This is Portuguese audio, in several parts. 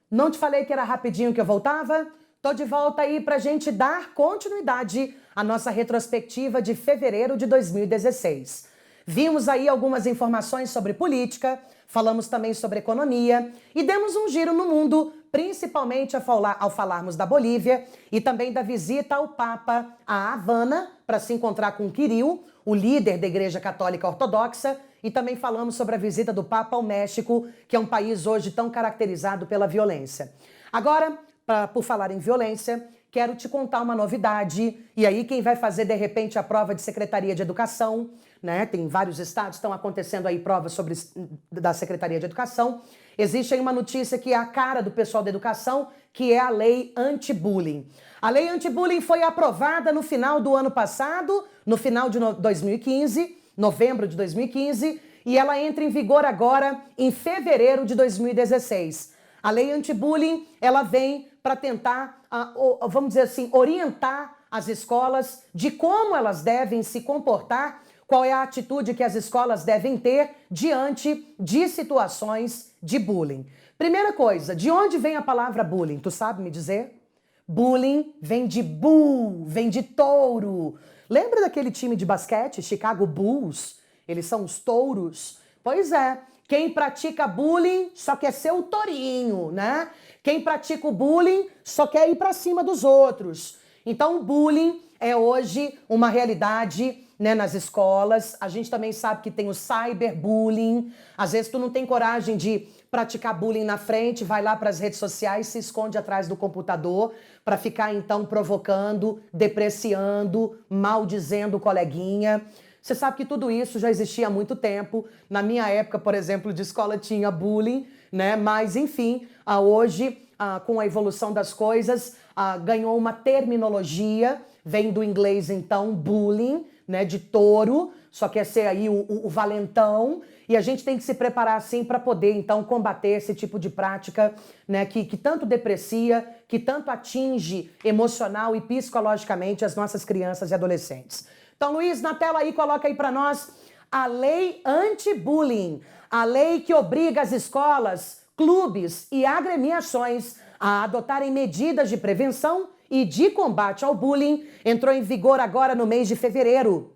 Não te falei que era rapidinho que eu voltava? Tô de volta aí pra gente dar continuidade à nossa retrospectiva de fevereiro de 2016. Vimos aí algumas informações sobre política, falamos também sobre economia e demos um giro no mundo, principalmente ao falarmos da Bolívia e também da visita ao Papa a Havana para se encontrar com Kirill, o líder da Igreja Católica Ortodoxa, e também falamos sobre a visita do Papa ao México, que é um país hoje tão caracterizado pela violência. Agora, por falar em violência, quero te contar uma novidade. E aí quem vai fazer, de repente, a prova de Secretaria de Educação, né? Tem vários estados, estão acontecendo aí provas da Secretaria de Educação. Existe aí uma notícia que é a cara do pessoal da educação, que é a lei anti-bullying. A lei anti-bullying foi aprovada no final do ano passado, no final de 2015, novembro de 2015, e ela entra em vigor agora em fevereiro de 2016. A lei anti-bullying, ela vem para tentar, vamos dizer assim, orientar as escolas de como elas devem se comportar, qual é a atitude que as escolas devem ter diante de situações de bullying. Primeira coisa, de onde vem a palavra bullying? Tu sabe me dizer? Bullying vem de bull, vem de touro. Lembra daquele time de basquete, Chicago Bulls? Eles são os touros. Pois é, quem pratica bullying só quer ser o tourinho, né? Quem pratica o bullying só quer ir para cima dos outros. Então, o bullying é hoje uma realidade, né, nas escolas. A gente também sabe que tem o cyberbullying. Às vezes tu não tem coragem de praticar bullying na frente, vai lá para as redes sociais, se esconde atrás do computador para ficar então provocando, depreciando, maldizendo o coleguinha. Você sabe que tudo isso já existia há muito tempo. Na minha época, por exemplo, de escola tinha bullying, né? Mas, enfim, hoje, com a evolução das coisas, ganhou uma terminologia, vem do inglês, então, bullying, né? De touro, só quer ser aí o valentão. E a gente tem que se preparar, assim, para poder, então, combater esse tipo de prática, né? Que tanto deprecia, que tanto atinge emocional e psicologicamente as nossas crianças e adolescentes. Então, Luiz, na tela aí, coloca aí para nós a lei anti-bullying, a lei que obriga as escolas, clubes e agremiações a adotarem medidas de prevenção e de combate ao bullying, entrou em vigor agora no mês de fevereiro.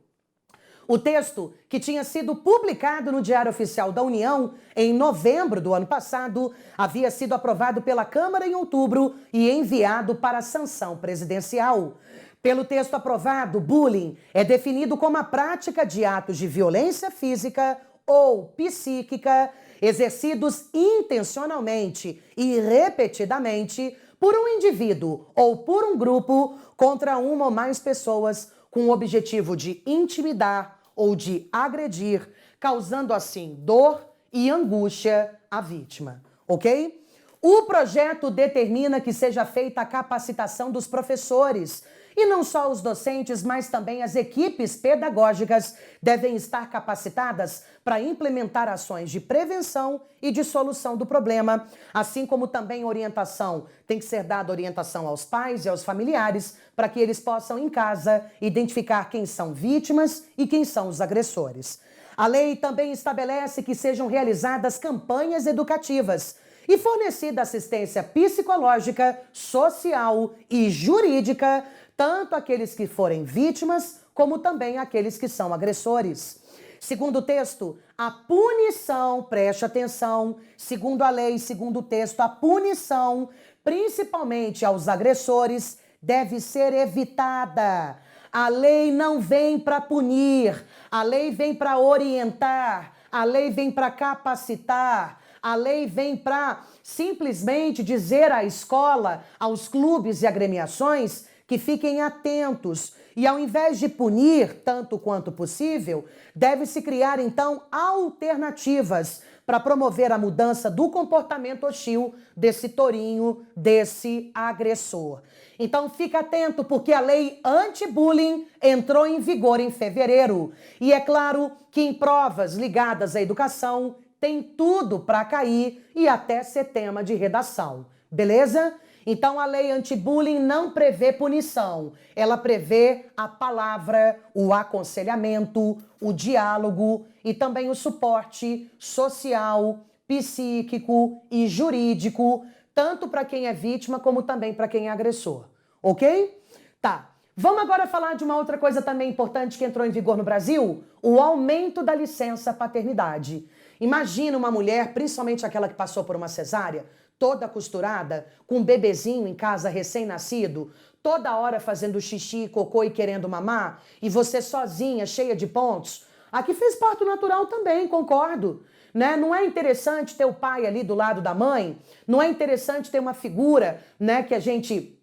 O texto, que tinha sido publicado no Diário Oficial da União em novembro do ano passado, havia sido aprovado pela Câmara em outubro e enviado para a sanção presidencial. Pelo texto aprovado, bullying é definido como a prática de atos de violência física ou psíquica exercidos intencionalmente e repetidamente por um indivíduo ou por um grupo contra uma ou mais pessoas com o objetivo de intimidar ou de agredir, causando assim dor e angústia à vítima, ok? O projeto determina que seja feita a capacitação dos professores. E não só os docentes, mas também as equipes pedagógicas devem estar capacitadas para implementar ações de prevenção e de solução do problema, assim como também orientação. Tem que ser dada orientação aos pais e aos familiares para que eles possam, em casa, identificar quem são vítimas e quem são os agressores. A lei também estabelece que sejam realizadas campanhas educativas e fornecida assistência psicológica, social e jurídica, tanto aqueles que forem vítimas, como também aqueles que são agressores. Segundo o texto, a punição, preste atenção, segundo a lei, segundo o texto, a punição, principalmente aos agressores, deve ser evitada. A lei não vem para punir, a lei vem para orientar, a lei vem para capacitar. A lei vem para simplesmente dizer à escola, aos clubes e agremiações que fiquem atentos. E ao invés de punir tanto quanto possível, deve-se criar então alternativas para promover a mudança do comportamento hostil desse tourinho, desse agressor. Então fica atento, porque a lei anti-bullying entrou em vigor em fevereiro. E é claro que em provas ligadas à educação, tem tudo para cair e até ser tema de redação, beleza? Então a lei anti-bullying não prevê punição, ela prevê a palavra, o aconselhamento, o diálogo e também o suporte social, psíquico e jurídico tanto para quem é vítima como também para quem é agressor, ok? Tá. Vamos agora falar de uma outra coisa também importante que entrou em vigor no Brasil? O aumento da licença paternidade. Imagina uma mulher, principalmente aquela que passou por uma cesárea, toda costurada, com um bebezinho em casa recém-nascido, toda hora fazendo xixi, cocô e querendo mamar, e você sozinha, cheia de pontos. Aqui fez parto natural também, concordo. Né? Não é interessante ter o pai ali do lado da mãe? Não é interessante ter uma figura, né, que a gente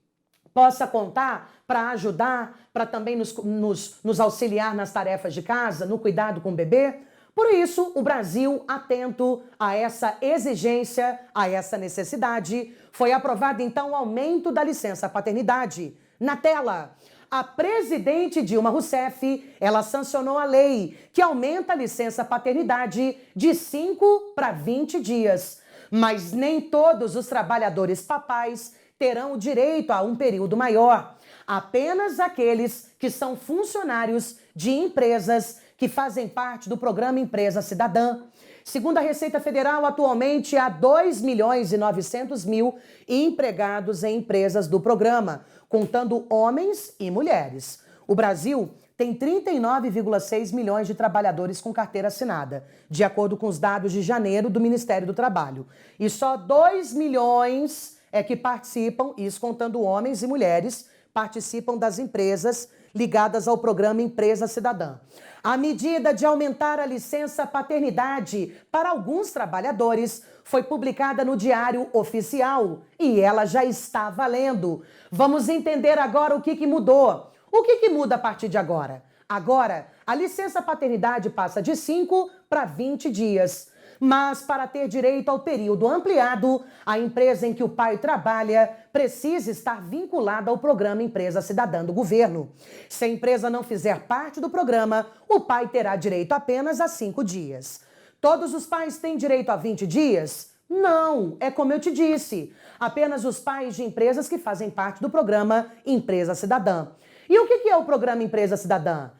possa contar para ajudar, para também nos auxiliar nas tarefas de casa, no cuidado com o bebê? Por isso, o Brasil, atento a essa exigência, a essa necessidade, foi aprovado então o aumento da licença paternidade. Na tela, a presidente Dilma Rousseff, ela sancionou a lei que aumenta a licença paternidade de 5 para 20 dias. Mas nem todos os trabalhadores papais terão o direito a um período maior. Apenas aqueles que são funcionários de empresas que fazem parte do programa Empresa Cidadã. Segundo a Receita Federal, atualmente há 2.900.000 empregados em empresas do programa, contando homens e mulheres. O Brasil tem 39,6 milhões de trabalhadores com carteira assinada, de acordo com os dados de janeiro do Ministério do Trabalho. E só 2 milhões é que participam, isso contando homens e mulheres, participam das empresas ligadas ao programa Empresa Cidadã. A medida de aumentar a licença paternidade para alguns trabalhadores foi publicada no Diário Oficial e ela já está valendo. Vamos entender agora o que mudou. O que muda a partir de agora? Agora, a licença paternidade passa de 5 para 20 dias. Mas para ter direito ao período ampliado, a empresa em que o pai trabalha precisa estar vinculada ao programa Empresa Cidadã do governo. Se a empresa não fizer parte do programa, o pai terá direito apenas a 5 dias. Todos os pais têm direito a 20 dias? Não, é como eu te disse, apenas os pais de empresas que fazem parte do programa Empresa Cidadã. E o que é o programa Empresa Cidadã?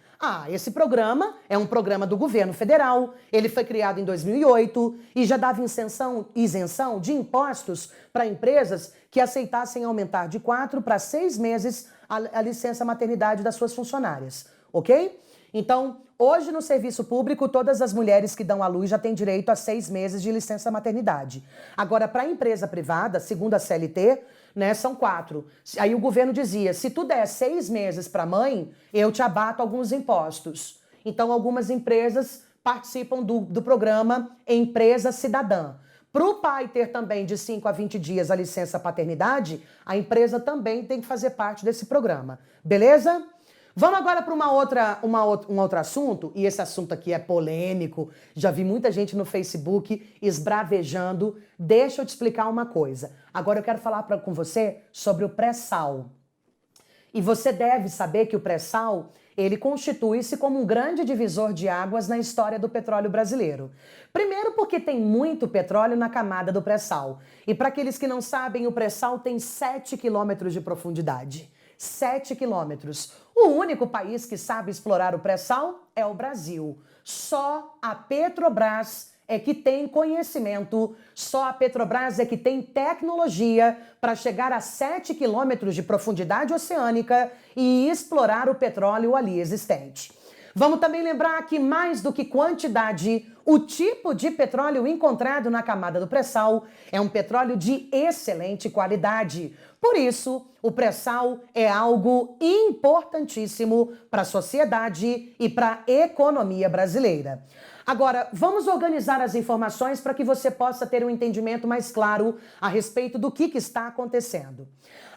Esse programa é um programa do governo federal, ele foi criado em 2008 e já dava isenção de impostos para empresas que aceitassem aumentar de 4 para 6 meses a licença maternidade das suas funcionárias, ok? Então, hoje no serviço público, todas as mulheres que dão à luz já têm direito a 6 meses de licença maternidade. Agora, para a empresa privada, segundo a CLT, né, são 4. Aí o governo dizia, se tu der 6 meses para a mãe, eu te abato alguns impostos. Então, algumas empresas participam do programa Empresa Cidadã. Para o pai ter também de 5 a 20 dias a licença paternidade, a empresa também tem que fazer parte desse programa. Beleza? Vamos agora para um outro assunto, e esse assunto aqui é polêmico, já vi muita gente no Facebook esbravejando. Deixa eu te explicar uma coisa. Agora eu quero falar com você sobre o pré-sal. E você deve saber que o pré-sal, ele constitui-se como um grande divisor de águas na história do petróleo brasileiro. Primeiro porque tem muito petróleo na camada do pré-sal. E para aqueles que não sabem, o pré-sal tem 7 quilômetros de profundidade. 7 quilômetros. O único país que sabe explorar o pré-sal é o Brasil. Só a Petrobras é que tem conhecimento, só a Petrobras é que tem tecnologia para chegar a 7 quilômetros de profundidade oceânica e explorar o petróleo ali existente. Vamos também lembrar que mais do que quantidade, o tipo de petróleo encontrado na camada do pré-sal é um petróleo de excelente qualidade. Por isso, o pré-sal é algo importantíssimo para a sociedade e para a economia brasileira. Agora, vamos organizar as informações para que você possa ter um entendimento mais claro a respeito do que está acontecendo.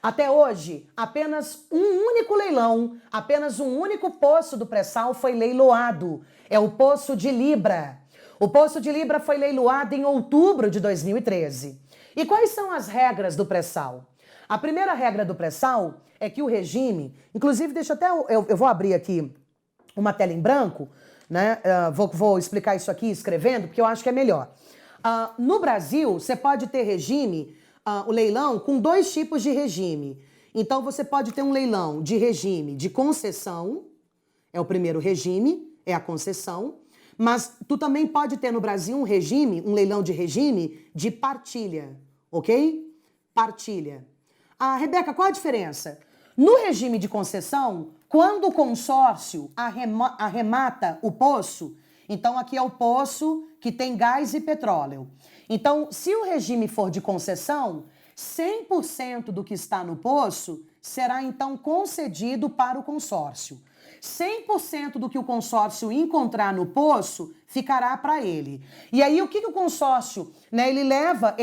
Até hoje, apenas um único leilão, apenas um único poço do pré-sal foi leiloado. É o Poço de Libra. O Poço de Libra foi leiloado em outubro de 2013. E quais são as regras do pré-sal? A primeira regra do pré-sal é que o regime, inclusive deixa até eu vou abrir aqui uma tela em branco, né? Vou explicar isso aqui escrevendo, porque eu acho que é melhor. No Brasil, você pode ter regime, o leilão, com 2 tipos de regime. Então, você pode ter um leilão de regime de concessão, é o primeiro regime, é a concessão, mas tu também pode ter no Brasil um leilão de regime de partilha, ok? partilha. Ah, Rebeca, qual a diferença? No regime de concessão, quando o consórcio arremata o poço, então aqui é o poço que tem gás e petróleo. Então, se o regime for de concessão, 100% do que está no poço será então concedido para o consórcio. 100% do que o consórcio encontrar no poço ficará para ele. E aí o que o consórcio, né, ele leva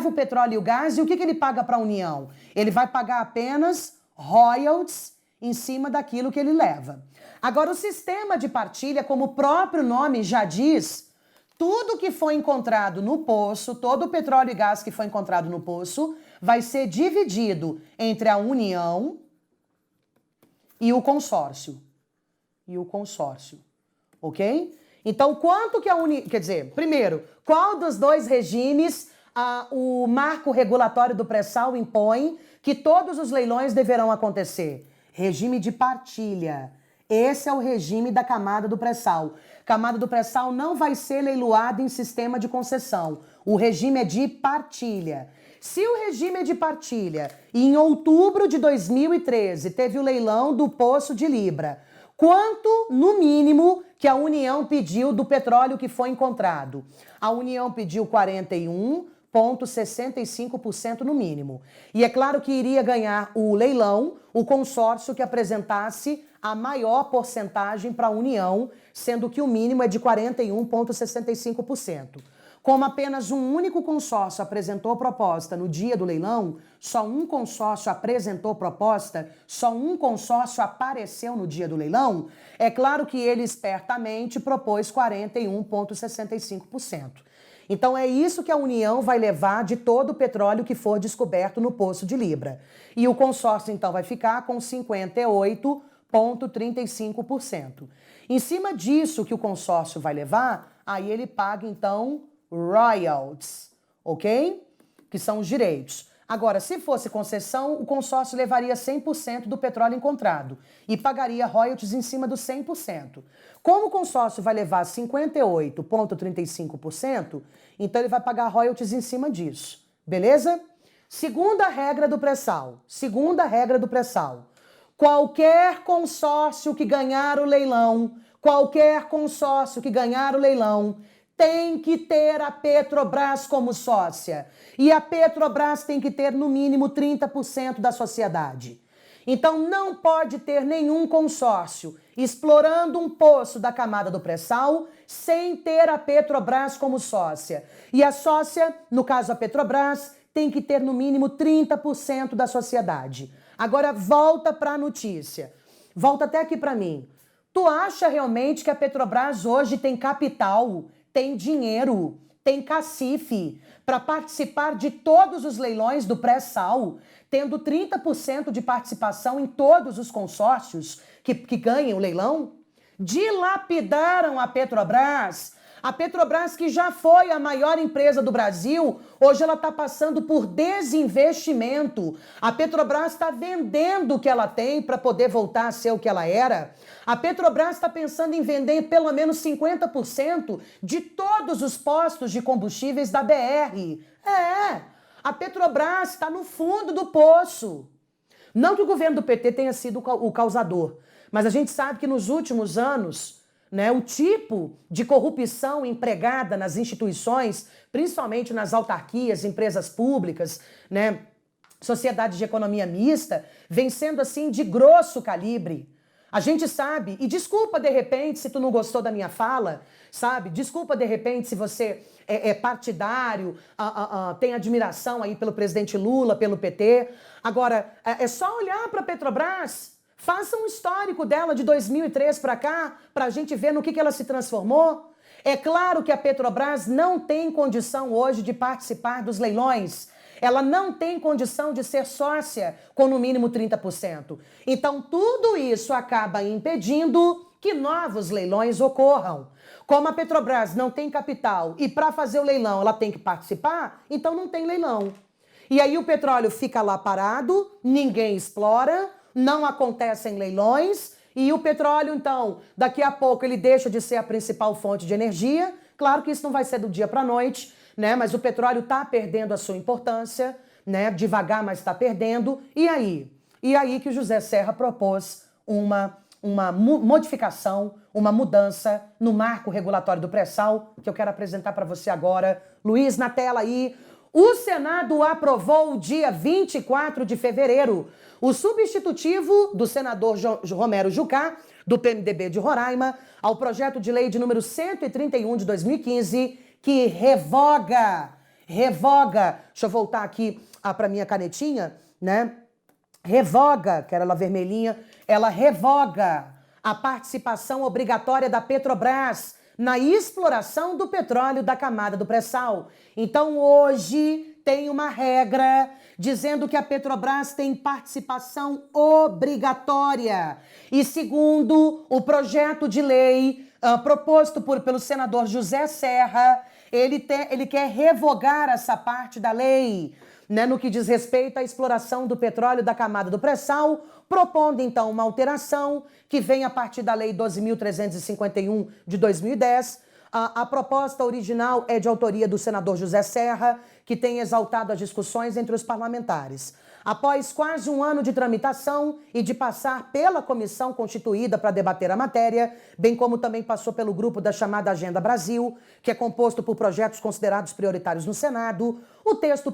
o petróleo e o gás, e o que ele paga para a União? Ele vai pagar apenas royalties em cima daquilo que ele leva. Agora, o sistema de partilha, como o próprio nome já diz, tudo que foi encontrado no poço, todo o petróleo e gás que foi encontrado no poço, vai ser dividido entre a União e o consórcio. Ok? Então, quanto que a União... Quer dizer, primeiro, qual dos dois regimes o marco regulatório do pré-sal impõe que todos os leilões deverão acontecer? Regime de partilha. Esse é o regime da camada do pré-sal. Camada do pré-sal não vai ser leiloada em sistema de concessão. O regime é de partilha. Se o regime é de partilha e em outubro de 2013 teve o leilão do Poço de Libra, quanto, no mínimo, que a União pediu do petróleo que foi encontrado? A União pediu 41,65% no mínimo. E é claro que iria ganhar o leilão o consórcio que apresentasse a maior porcentagem para a União, sendo que o mínimo é de 41,65%. Como apenas um único consórcio apresentou proposta no dia do leilão, só um consórcio apresentou proposta, só um consórcio apareceu no dia do leilão, é claro que ele espertamente propôs 41,65%. Então é isso que a União vai levar de todo o petróleo que for descoberto no Poço de Libra. E o consórcio então vai ficar com 58,35%. Em cima disso que o consórcio vai levar, aí ele paga então royalties, ok? Que são os direitos. Agora, se fosse concessão, o consórcio levaria 100% do petróleo encontrado e pagaria royalties em cima dos 100%. Como o consórcio vai levar 58,35%, então ele vai pagar royalties em cima disso, beleza? Segunda regra do pré-sal. Qualquer consórcio que ganhar o leilão, tem que ter a Petrobras como sócia. E a Petrobras tem que ter, no mínimo, 30% da sociedade. Então, não pode ter nenhum consórcio explorando um poço da camada do pré-sal sem ter a Petrobras como sócia. E a sócia, no caso a Petrobras, tem que ter, no mínimo, 30% da sociedade. Agora, volta para a notícia. Volta até aqui para mim. Tu acha realmente que a Petrobras hoje tem capital, tem dinheiro, tem cacife para participar de todos os leilões do pré-sal, tendo 30% de participação em todos os consórcios que ganhem o leilão? Dilapidaram a Petrobras. A Petrobras, que já foi a maior empresa do Brasil, hoje ela está passando por desinvestimento. A Petrobras está vendendo o que ela tem para poder voltar a ser o que ela era. A Petrobras está pensando em vender pelo menos 50% de todos os postos de combustíveis da BR. A Petrobras está no fundo do poço. Não que o governo do PT tenha sido o causador, mas a gente sabe que nos últimos anos, né, o tipo de corrupção empregada nas instituições, principalmente nas autarquias, empresas públicas, né, sociedades de economia mista, vem sendo assim de grosso calibre. A gente sabe, e desculpa de repente se tu não gostou da minha fala, sabe? Desculpa de repente se você é partidário, tem admiração aí pelo presidente Lula, pelo PT. Agora, é só olhar para a Petrobras. Faça um histórico dela de 2003 para cá, para a gente ver no que ela se transformou. É claro que a Petrobras não tem condição hoje de participar dos leilões. Ela não tem condição de ser sócia com no mínimo 30%. Então, tudo isso acaba impedindo que novos leilões ocorram. Como a Petrobras não tem capital e para fazer o leilão ela tem que participar, então não tem leilão. E aí o petróleo fica lá parado, ninguém explora, não acontecem leilões e o petróleo, então, daqui a pouco ele deixa de ser a principal fonte de energia. Claro que isso não vai ser do dia para a noite, né? Mas o petróleo está perdendo a sua importância, né? Devagar, mas está perdendo. E aí? E aí que o José Serra propôs uma modificação, uma mudança no marco regulatório do pré-sal, que eu quero apresentar para você agora. Luiz, na tela aí. O Senado aprovou dia 24 de fevereiro o substitutivo do senador Romero Jucá, do PMDB de Roraima, ao projeto de lei de número 131 de 2015, que revoga, deixa eu voltar aqui para minha canetinha, né? Revoga, que era ela vermelhinha, ela revoga a participação obrigatória da Petrobras na exploração do petróleo da camada do pré-sal. Então, hoje tem uma regra dizendo que a Petrobras tem participação obrigatória. E segundo o projeto de lei proposto pelo senador José Serra, ele quer revogar essa parte da lei, né, no que diz respeito à exploração do petróleo da camada do pré-sal, propondo então uma alteração que vem a partir da Lei 12.351 de 2010. A proposta original é de autoria do senador José Serra, que tem exaltado as discussões entre os parlamentares. Após quase um ano de tramitação e de passar pela comissão constituída para debater a matéria, bem como também passou pelo grupo da chamada Agenda Brasil, que é composto por projetos considerados prioritários no Senado, o texto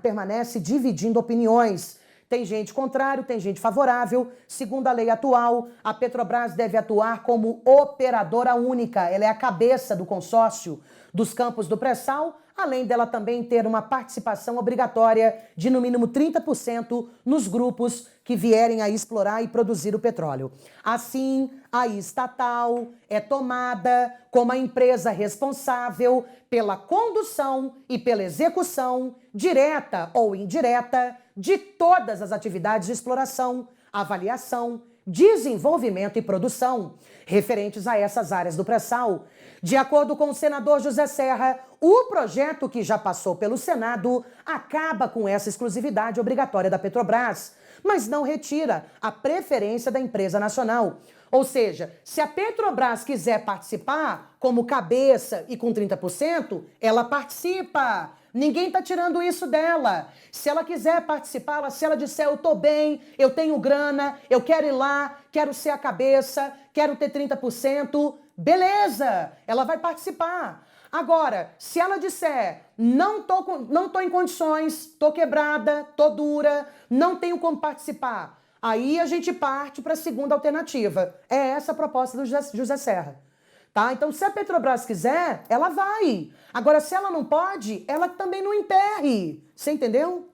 permanece dividindo opiniões. Tem gente contrário, tem gente favorável. Segundo a lei atual, a Petrobras deve atuar como operadora única. Ela é a cabeça do consórcio dos campos do pré-sal, além dela também ter uma participação obrigatória de no mínimo 30% nos grupos que vierem a explorar e produzir o petróleo. Assim, a estatal é tomada como a empresa responsável pela condução e pela execução, direta ou indireta, de todas as atividades de exploração, avaliação, desenvolvimento e produção referentes a essas áreas do pré-sal. De acordo com o senador José Serra, o projeto que já passou pelo Senado acaba com essa exclusividade obrigatória da Petrobras, mas não retira a preferência da empresa nacional. Ou seja, se a Petrobras quiser participar como cabeça e com 30%, ela participa. Ninguém está tirando isso dela. Se ela quiser participar, se ela disser eu tô bem, eu tenho grana, eu quero ir lá, quero ser a cabeça, quero ter 30%, beleza, ela vai participar. Agora, se ela disser não tô em condições, tô quebrada, tô dura, não tenho como participar, aí a gente parte para a segunda alternativa. É essa a proposta do José Serra. Tá? Então, se a Petrobras quiser, ela vai. Agora, se ela não pode, ela também não emperre. Você entendeu?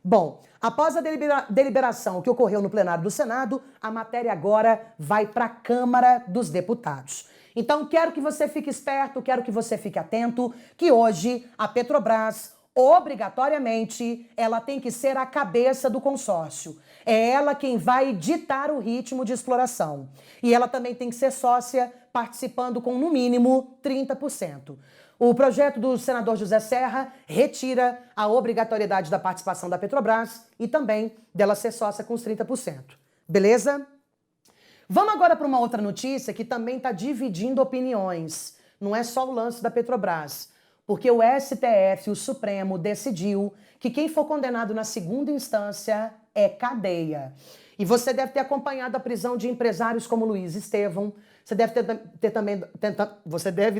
Bom, após a deliberação que ocorreu no plenário do Senado, a matéria agora vai para a Câmara dos Deputados. Então, quero que você fique esperto, quero que você fique atento, que hoje a Petrobras, obrigatoriamente, ela tem que ser a cabeça do consórcio. É ela quem vai ditar o ritmo de exploração. E ela também tem que ser sócia, participando com, no mínimo, 30%. O projeto do senador José Serra retira a obrigatoriedade da participação da Petrobras e também dela ser sócia com os 30%. Beleza? Vamos agora para uma outra notícia que também está dividindo opiniões. Não é só o lance da Petrobras, porque o STF, o Supremo, decidiu que quem for condenado na segunda instância é cadeia. E você deve ter acompanhado a prisão de empresários como Luiz Estevão. Você deve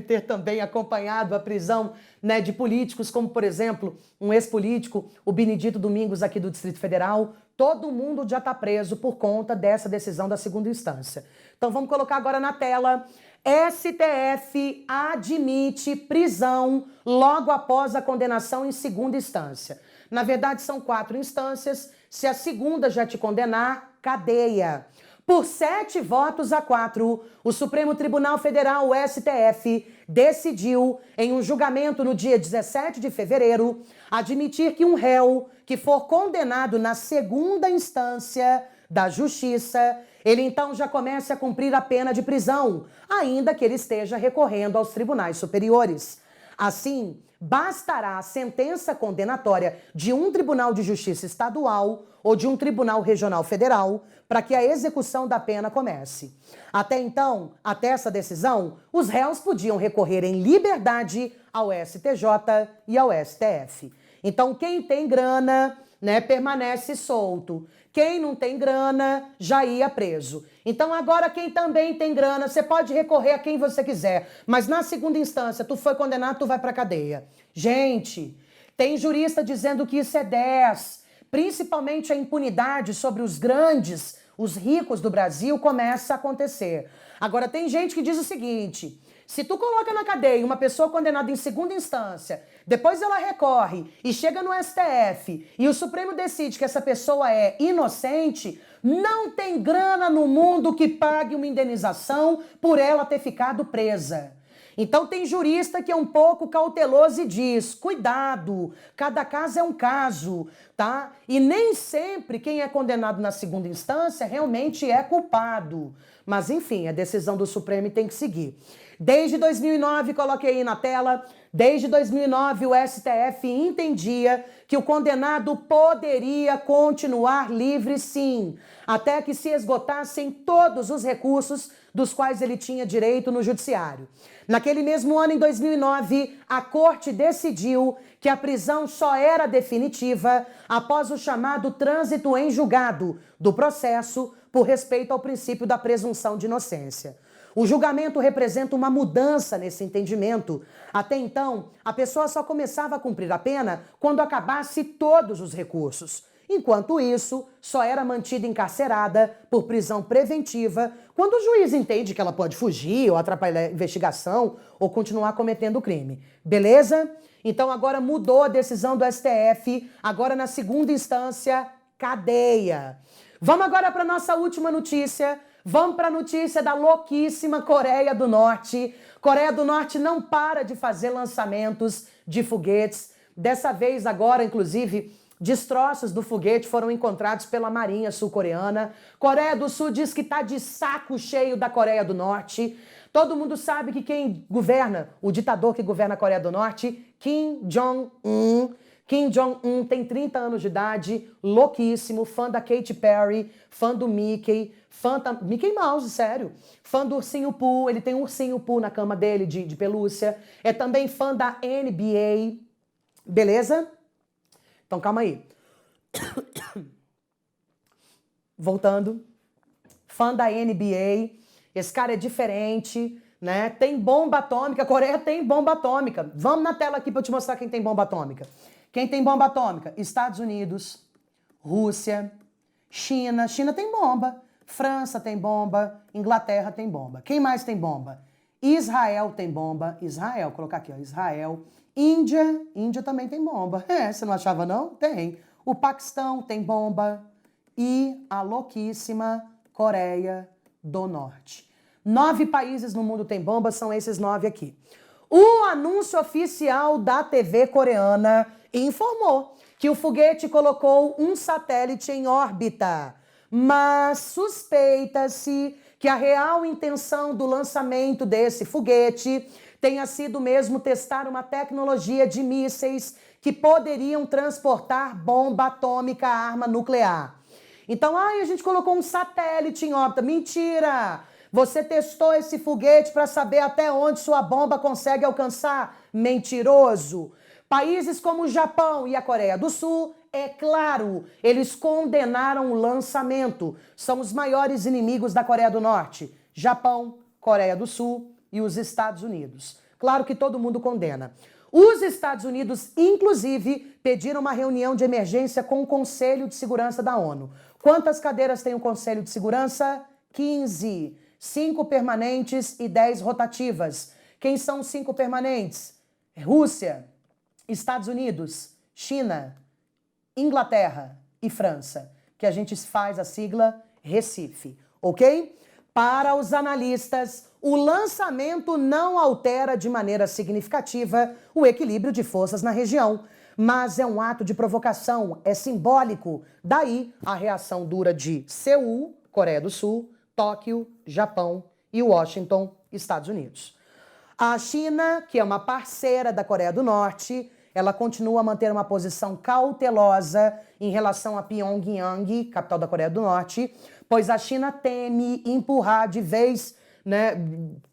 ter também acompanhado a prisão, né, de políticos como, por exemplo, um ex-político, o Benedito Domingos, aqui do Distrito Federal. Todo mundo já está preso por conta dessa decisão da segunda instância. Então vamos colocar agora na tela. STF admite prisão logo após a condenação em segunda instância. Na verdade, são 4 instâncias. Se a segunda já te condenar, cadeia. Por 7-4, o Supremo Tribunal Federal, o STF, decidiu, em um julgamento no dia 17 de fevereiro, admitir que um réu que for condenado na segunda instância da Justiça, ele então já comece a cumprir a pena de prisão, ainda que ele esteja recorrendo aos tribunais superiores. Assim, bastará a sentença condenatória de um tribunal de justiça estadual ou de um tribunal regional federal para que a execução da pena comece. Até então, até essa decisão, os réus podiam recorrer em liberdade ao STJ e ao STF. Então, quem tem grana, né, permanece solto. Quem não tem grana já ia preso. Então agora quem também tem grana, você pode recorrer a quem você quiser, mas na segunda instância, tu foi condenado, tu vai pra cadeia. Gente, tem jurista dizendo que isso é 10. Principalmente a impunidade sobre os grandes, os ricos do Brasil começa a acontecer. Agora tem gente que diz o seguinte: se tu coloca na cadeia uma pessoa condenada em segunda instância, depois ela recorre e chega no STF e o Supremo decide que essa pessoa é inocente, não tem grana no mundo que pague uma indenização por ela ter ficado presa. Então tem jurista que é um pouco cauteloso e diz: cuidado, cada caso é um caso, tá? E nem sempre quem é condenado na segunda instância realmente é culpado. Mas enfim, a decisão do Supremo tem que seguir. Desde 2009, coloquei aí na tela, desde 2009 o STF entendia que o condenado poderia continuar livre sim, até que se esgotassem todos os recursos dos quais ele tinha direito no judiciário. Naquele mesmo ano, em 2009, a Corte decidiu que a prisão só era definitiva após o chamado trânsito em julgado do processo por respeito ao princípio da presunção de inocência. O julgamento representa uma mudança nesse entendimento. Até então, a pessoa só começava a cumprir a pena quando acabasse todos os recursos. Enquanto isso, só era mantida encarcerada por prisão preventiva quando o juiz entende que ela pode fugir ou atrapalhar a investigação ou continuar cometendo o crime. Beleza? Então agora mudou a decisão do STF, agora na segunda instância, cadeia. Vamos agora para nossa última notícia. Vamos para a notícia da louquíssima Coreia do Norte. Coreia do Norte não para de fazer lançamentos de foguetes. Dessa vez agora, inclusive, destroços do foguete foram encontrados pela Marinha Sul-Coreana. Coreia do Sul diz que está de saco cheio da Coreia do Norte. Todo mundo sabe que quem governa, o ditador que governa a Coreia do Norte, Kim Jong-un. Kim Jong-un tem 30 anos de idade, louquíssimo, fã da Katy Perry, fã do Mickey, fã da Mickey Mouse, sério. Fã do Ursinho Pooh, ele tem um Ursinho Pooh na cama dele de pelúcia. É também fã da NBA, beleza? Então calma aí. Voltando. Fã da NBA, esse cara é diferente, né? Tem bomba atômica, a Coreia tem bomba atômica. Vamos na tela aqui para eu te mostrar quem tem bomba atômica. Quem tem bomba atômica? Estados Unidos, Rússia, China. China tem bomba. França tem bomba. Inglaterra tem bomba. Quem mais tem bomba? Israel tem bomba. Israel, vou colocar aqui, ó. Israel. Índia. Índia também tem bomba. Você não achava não? Tem. O Paquistão tem bomba. E a louquíssima Coreia do Norte. 9 países no mundo têm bomba, são esses 9 aqui. O anúncio oficial da TV coreana informou que o foguete colocou um satélite em órbita, mas suspeita-se que a real intenção do lançamento desse foguete tenha sido mesmo testar uma tecnologia de mísseis que poderiam transportar bomba atômica, arma nuclear. Então, a gente colocou um satélite em órbita. Mentira! Você testou esse foguete para saber até onde sua bomba consegue alcançar? Mentiroso! Países como o Japão e a Coreia do Sul, é claro, eles condenaram o lançamento. São os maiores inimigos da Coreia do Norte. Japão, Coreia do Sul e os Estados Unidos. Claro que todo mundo condena. Os Estados Unidos, inclusive, pediram uma reunião de emergência com o Conselho de Segurança da ONU. Quantas cadeiras tem o Conselho de Segurança? 15. 5 permanentes e 10 rotativas. Quem são os 5 permanentes? Rússia, Estados Unidos, China, Inglaterra e França, que a gente faz a sigla Recife, ok? Para os analistas, o lançamento não altera de maneira significativa o equilíbrio de forças na região, mas é um ato de provocação, é simbólico. Daí a reação dura de Seul, Coreia do Sul, Tóquio, Japão e Washington, Estados Unidos. A China, que é uma parceira da Coreia do Norte, ela continua a manter uma posição cautelosa em relação a Pyongyang, capital da Coreia do Norte, pois a China teme empurrar de vez, né,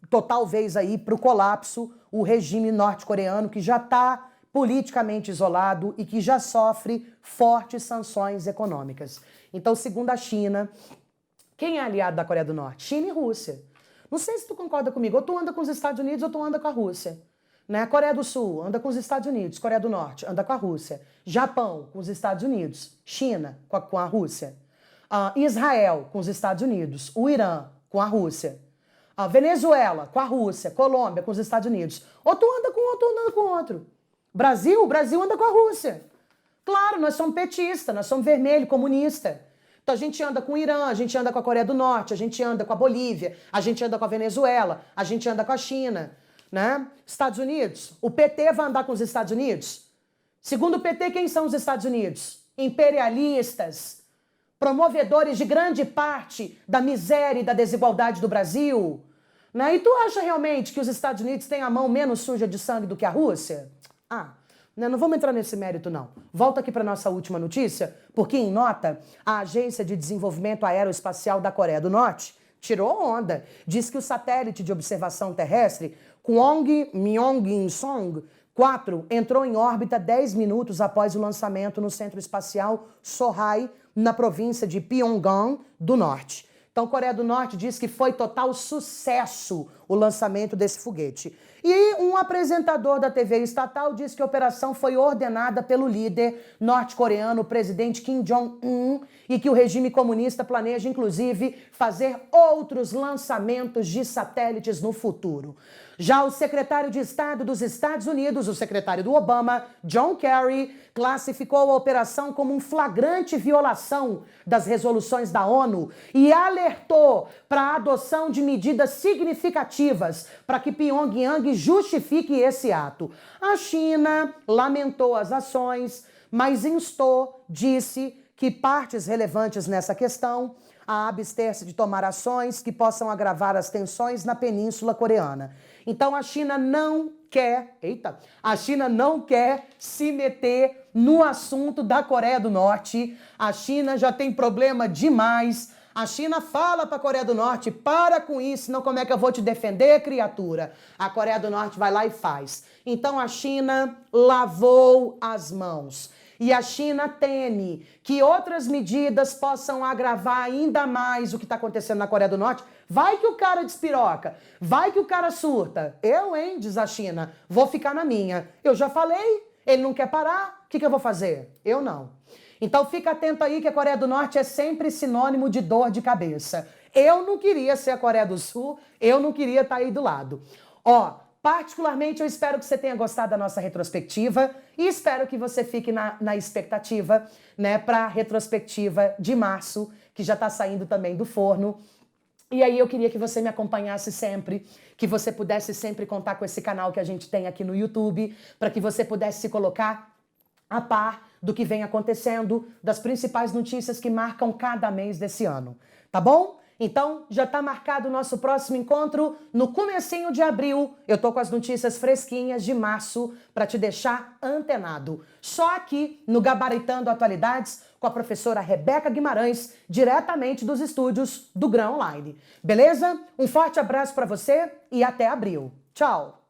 total vez aí para o colapso o regime norte-coreano, que já está politicamente isolado e que já sofre fortes sanções econômicas. Então, segundo a China, quem é aliado da Coreia do Norte? China e Rússia. Não sei se tu concorda comigo, ou tu anda com os Estados Unidos ou tu anda com a Rússia. Né? Coreia do Sul anda com os Estados Unidos, Coreia do Norte anda com a Rússia. Japão com os Estados Unidos, China com a Rússia. Israel com os Estados Unidos, o Irã com a Rússia. Venezuela com a Rússia, Colômbia com os Estados Unidos. Ou tu anda com um ou tu anda com outro. O Brasil anda com a Rússia. Claro, nós somos petistas, nós somos vermelho, comunista. Então a gente anda com o Irã, a gente anda com a Coreia do Norte, a gente anda com a Bolívia, a gente anda com a Venezuela, a gente anda com a China, né? Estados Unidos, o PT vai andar com os Estados Unidos? Segundo o PT, quem são os Estados Unidos? Imperialistas, promovedores de grande parte da miséria e da desigualdade do Brasil. Né? E tu acha realmente que os Estados Unidos têm a mão menos suja de sangue do que a Rússia? Não vamos entrar nesse mérito, não. Volta aqui para nossa última notícia, porque em nota, a Agência de Desenvolvimento Aeroespacial da Coreia do Norte tirou onda. Diz que o satélite de observação terrestre Kwangmyongson 4 entrou em órbita 10 minutos após o lançamento no Centro Espacial Sohae, na província de Pyongyang do Norte. Então, a Coreia do Norte diz que foi total sucesso o lançamento desse foguete. E um apresentador da TV estatal disse que a operação foi ordenada pelo líder norte-coreano, o presidente Kim Jong-un, e que o regime comunista planeja, inclusive, fazer outros lançamentos de satélites no futuro. Já o secretário de Estado dos Estados Unidos, o secretário do Obama, John Kerry, classificou a operação como um flagrante violação das resoluções da ONU e alertou para a adoção de medidas significativas para que Pyongyang justifique esse ato. A China lamentou as ações, mas disse que partes relevantes nessa questão a abster-se de tomar ações que possam agravar as tensões na Península Coreana. Então a China não quer se meter no assunto da Coreia do Norte. A China já tem problema demais. A China fala para a Coreia do Norte, para com isso, senão como é que eu vou te defender, criatura? A Coreia do Norte vai lá e faz. Então a China lavou as mãos. E a China teme que outras medidas possam agravar ainda mais o que está acontecendo na Coreia do Norte. Vai que o cara despiroca, vai que o cara surta. Diz a China, vou ficar na minha. Eu já falei, ele não quer parar, o que eu vou fazer? Eu não. Então fica atento aí que a Coreia do Norte é sempre sinônimo de dor de cabeça. Eu não queria ser a Coreia do Sul, eu não queria estar aí do lado. Particularmente, eu espero que você tenha gostado da nossa retrospectiva e espero que você fique na expectativa, né, para a retrospectiva de março, que já está saindo também do forno. E aí eu queria que você me acompanhasse sempre, que você pudesse sempre contar com esse canal que a gente tem aqui no YouTube, para que você pudesse se colocar a par do que vem acontecendo, das principais notícias que marcam cada mês desse ano. Tá bom? Então, já está marcado o nosso próximo encontro no comecinho de abril. Eu tô com as notícias fresquinhas de março para te deixar antenado. Só aqui no Gabaritando Atualidades com a professora Rebeca Guimarães, diretamente dos estúdios do Grão Online. Beleza? Um forte abraço para você e até abril. Tchau!